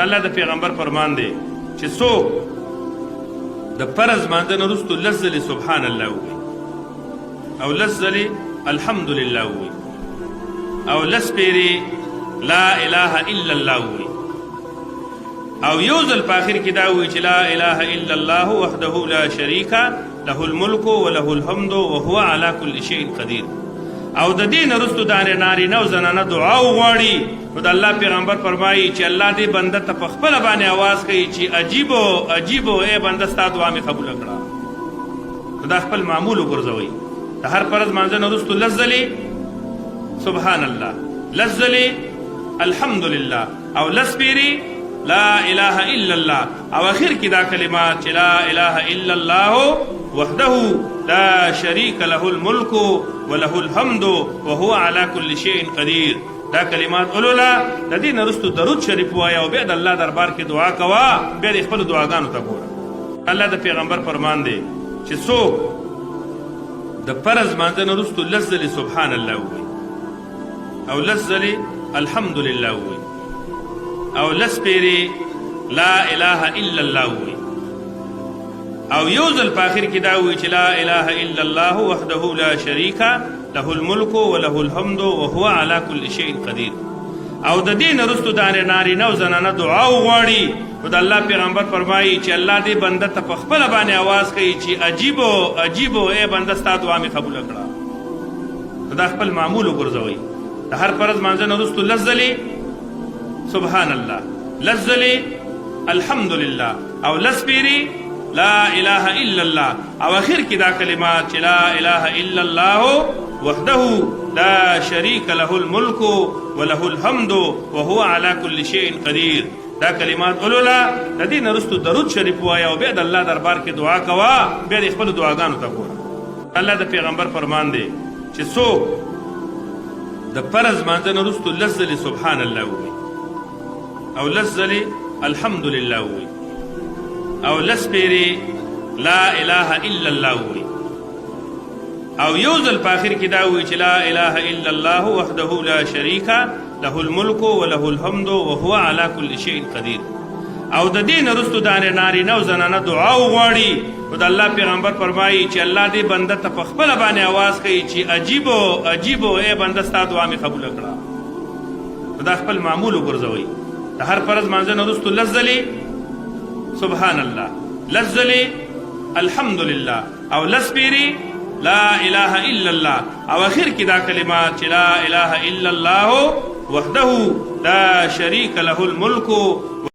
الله د پیغمبر فرمان دی چې څوک د فرض مانځه نه وروستو لس ځلې سبحان الله ووایي او لس ځلې الحمدلله ووایي او لس پیرې لا اله الا الله ووایي او یو ځل په آخر کې دا ووایي چې لا اله الا الله وحده لا شریک له الملک وله الحمد وهو على كل شيء قدیر او د دې نه وروستو د نارینه او زنانه دعا وغواړي نو د الله پیغمبر فرمایي چې الله دې بنده ته په خپله باندې آواز کوي چې عجیبو عجیبو ای بنده ستا دعا مې قبوله کړه نو دا خپل معمول وګرځوئ د هر فرض مانځه نه وروستو لس ځلې سبحان الله لس ځلې الحمدلله او لس پیرې لا اله الا الله او اخر کې دا کلمات چې لا اله الا الله وحده لا شريك له الملك وله الحمد وهو على كل شيء قدير دا کلمات اولولا د دې نه وروستو درود شریف وایه او بیا د الله دربار کې دعا کوه بیا د خپلو دعاګانو ته ګوره الله د پیغمبر فرمان دی چې څوک د فرض مانځه نه وروستو لس ځلې سبحان الله ووایي او لس ځلې الحمدلله ووایي او لس پیرې لا اله الا الله ووایي او یو ځل په آخر کې دا ووایي چې لا اله الا الله وحده لا شریک له الملک وله الحمد وهو على كل شيء قدیر او د دې نه وروستو د نارینه او زنانه دعا وغواړي نو د الله پیغمبر فرمایي چې الله دې بنده ته په خپله باندې آواز کوي چې عجیبو عجیبو ای بنده ستا دعا مې قبوله کړه نو دا خپل معمول وګرځوئ د هر فرض مانځه نه وروستو لس ځلې سبحان الله لس ځلې الحمدلله او لس پیرې لا اله الا الله او اخر کې دا کلمات چې لا اله الا الله وحده لا شريك له الملك وله الحمد وهو على كل شيء قدير دا کلمات اولولا د دې نه وروستو درود شریف وایه او بیا د الله دربار کې دعا کوه بیا د خپلو دعاګانو ته ګوره الله د پیغمبر فرمان دی چې څوک د فرض مانځه نه وروستو لس ځلې سبحان الله ووایي او لس ځلې الحمدلله ووایي او لس پیرې لا اله الا الله ووایي او یو ځل په آخر کې دا ووایي چې لا اله الا الله وحده لا شریک له الملک وله الحمد وهو على كل شيء قدیر او د دې نه وروستو د نارینه او زنانه دعا وغواړي نو د الله پیغمبر فرمایي چې الله دې بنده ته په خپله باندې آواز کوي چې عجیبو عجیبو ای بنده ستا دعا مې قبوله کړه نو دا خپل معمول وګرځوئ د هر فرض مانځه نه وروستو لس ځلې سبحان الله لس ځلې الحمدلله او لس پیرې لا اله الا الله او اخر کې دا کلمات چې لا اله الا الله وحده لا شريك له الملك